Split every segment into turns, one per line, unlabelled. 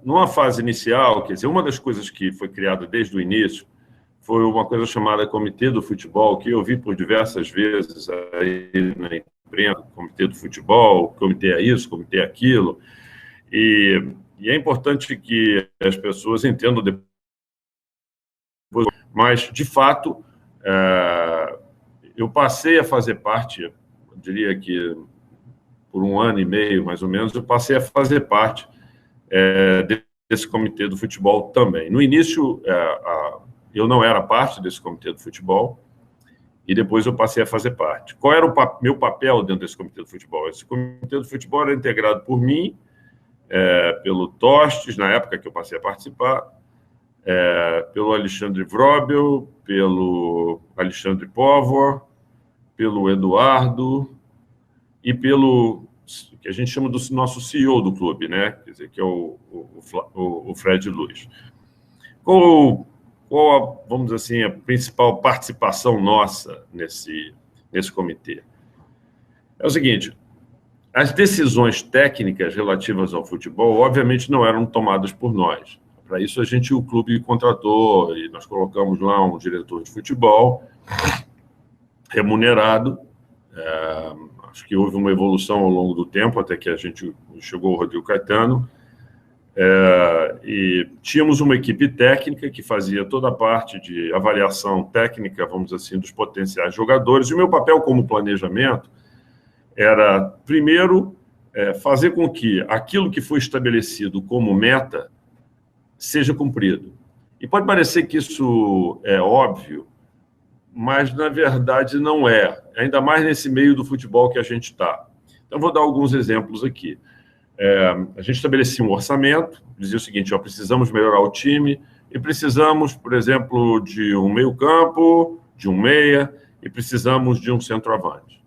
Numa fase inicial, quer dizer, uma das coisas que foi criada desde o início foi uma coisa chamada Comitê do Futebol, que eu vi por diversas vezes aí na imprensa, Comitê do Futebol, Comitê é isso, Comitê é aquilo, e é importante que as pessoas entendam depois, mas, de fato, eu passei a fazer parte, eu diria que por 1 ano e meio, mais ou menos, eu passei a fazer parte desse Comitê do Futebol também. No início, eu não era parte desse Comitê do Futebol, e depois eu passei a fazer parte. Qual era o meu papel dentro desse Comitê do Futebol? Esse Comitê do Futebol era integrado por mim, pelo Tostes, na época que eu passei a participar, pelo Alexandre Vrobel, pelo Alexandre Póvoa, pelo Eduardo e pelo que a gente chama do nosso CEO do clube, né? Quer dizer, que é o Fred Luiz. Qual vamos dizer assim, a principal participação nossa nesse comitê? É o seguinte: as decisões técnicas relativas ao futebol, obviamente, não eram tomadas por nós. Para isso, o clube contratou e nós colocamos lá um diretor de futebol remunerado. Acho que houve uma evolução ao longo do tempo, até que a gente chegou ao Rodrigo Caetano. E tínhamos uma equipe técnica que fazia toda a parte de avaliação técnica, vamos dizer assim, dos potenciais jogadores. E o meu papel como planejamento era, primeiro, fazer com que aquilo que foi estabelecido como meta seja cumprido. E pode parecer que isso é óbvio, mas, na verdade, não é. Ainda mais nesse meio do futebol que a gente está. Então, vou dar alguns exemplos aqui. A gente estabelecia um orçamento, dizia o seguinte: precisamos melhorar o time e precisamos, por exemplo, de um meio-campo, de um meia, e precisamos de um centroavante.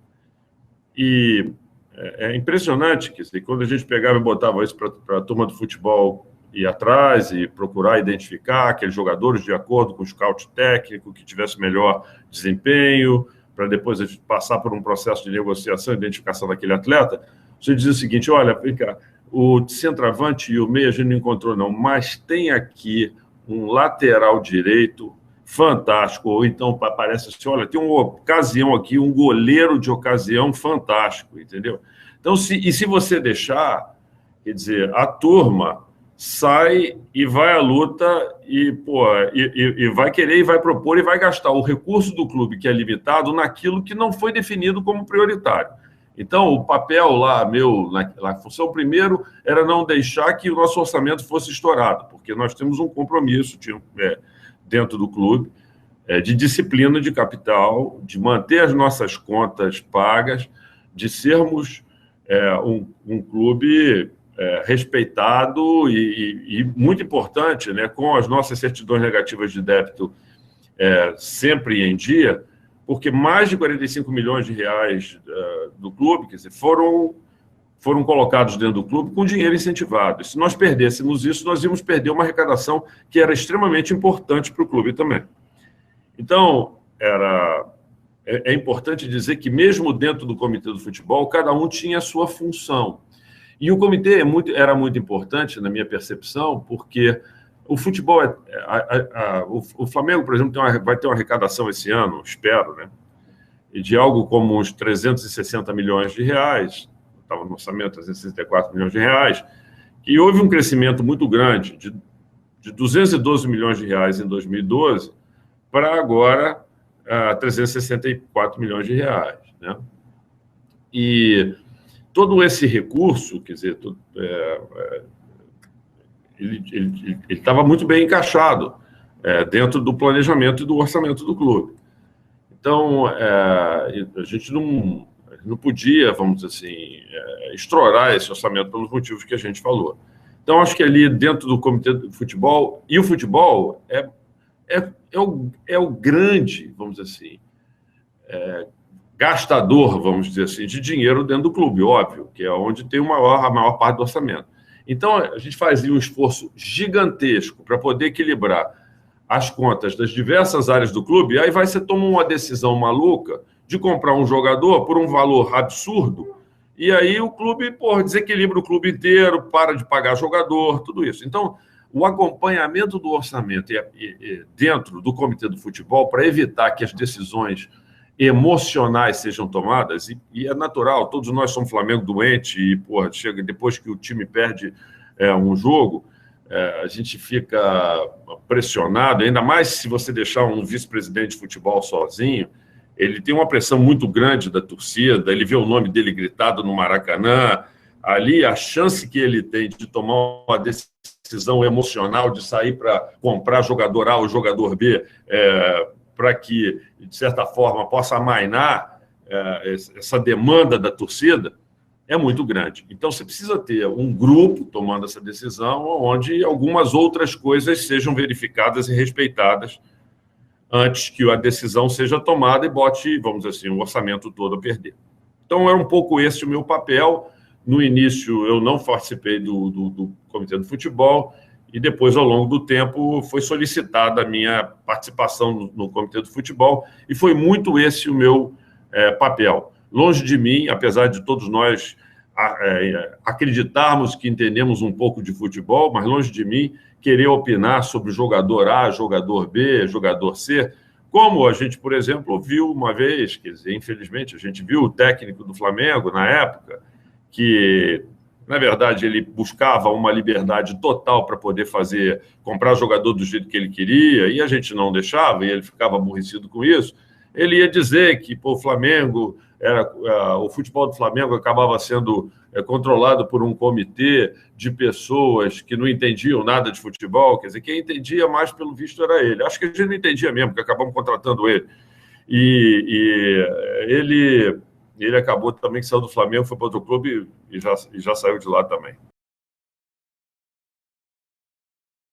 E é impressionante que, quando a gente pegava e botava isso para a turma do futebol ir atrás e procurar identificar aqueles jogadores de acordo com o scout técnico que tivesse melhor desempenho, para depois a gente passar por um processo de negociação e identificação daquele atleta, você dizia o seguinte: olha, o centroavante e o meia a gente não encontrou não, mas tem aqui um lateral direito fantástico, ou então parece assim, olha, tem uma ocasião aqui, um goleiro de ocasião fantástico, entendeu? Então, se você deixar, quer dizer, a turma sai e vai à luta e vai querer e vai propor e vai gastar o recurso do clube, que é limitado, naquilo que não foi definido como prioritário. Então, o papel lá, na função, primeiro, era não deixar que o nosso orçamento fosse estourado, porque nós temos um compromisso dentro do clube de disciplina de capital, de manter as nossas contas pagas, de sermos um clube respeitado e muito importante, né, com as nossas certidões negativas de débito sempre em dia, porque mais de 45 milhões de reais do clube, quer dizer, foram colocados dentro do clube com dinheiro incentivado. E se nós perdêssemos isso, nós íamos perder uma arrecadação que era extremamente importante para o clube também. Então, é importante dizer que, mesmo dentro do Comitê do Futebol, cada um tinha a sua função. E o comitê era muito importante, na minha percepção, porque o futebol... o Flamengo, por exemplo, vai ter uma arrecadação esse ano, espero, né? E de algo como uns 360 milhões de reais, estava no orçamento, 364 milhões de reais, e houve um crescimento muito grande, de 212 milhões de reais em 2012 para agora 364 milhões de reais, né? E todo esse recurso, quer dizer, ele estava muito bem encaixado dentro do planejamento e do orçamento do clube. Então, a gente não podia, vamos dizer assim, estourar esse orçamento pelos motivos que a gente falou. Então, acho que ali dentro do Comitê do Futebol, e o futebol é o grande, vamos dizer assim, gastador, vamos dizer assim, de dinheiro dentro do clube, óbvio, que é onde tem a maior parte do orçamento. Então, a gente fazia um esforço gigantesco para poder equilibrar as contas das diversas áreas do clube, e aí você toma uma decisão maluca de comprar um jogador por um valor absurdo E aí o clube, porra, desequilibra o clube inteiro, para de pagar jogador, tudo isso. Então, o acompanhamento do orçamento dentro do Comitê do Futebol, para evitar que as decisões emocionais sejam tomadas, e é natural, todos nós somos Flamengo doente, e, porra, chega depois que o time perde um jogo, a gente fica pressionado, ainda mais se você deixar um vice-presidente de futebol sozinho. Ele tem uma pressão muito grande da torcida, ele vê o nome dele gritado no Maracanã, ali a chance que ele tem de tomar uma decisão emocional, de sair para comprar jogador A ou jogador B, para que, de certa forma, possa amainar essa demanda da torcida, é muito grande. Então, você precisa ter um grupo tomando essa decisão, onde algumas outras coisas sejam verificadas e respeitadas antes que a decisão seja tomada e bote, vamos dizer assim, o orçamento todo a perder. Então, é um pouco esse o meu papel. No início, eu não participei do Comitê do Futebol, e depois, ao longo do tempo, foi solicitada a minha participação no Comitê do Futebol, e foi muito esse o meu papel. Longe de mim, apesar de todos nós acreditarmos que entendemos um pouco de futebol, mas longe de mim querer opinar sobre jogador A, jogador B, jogador C, como a gente, por exemplo, viu uma vez, quer dizer, infelizmente, a gente viu o técnico do Flamengo, na época, que, na verdade, ele buscava uma liberdade total para poder comprar jogador do jeito que ele queria, e a gente não deixava, e ele ficava aborrecido com isso. Ele ia dizer que o Flamengo, o futebol do Flamengo acabava sendo controlado por um comitê de pessoas que não entendiam nada de futebol, quer dizer, quem entendia mais, pelo visto, era ele. Acho que a gente não entendia mesmo, porque acabamos contratando ele. E ele acabou também, que saiu do Flamengo, foi para outro clube e já saiu de lá também.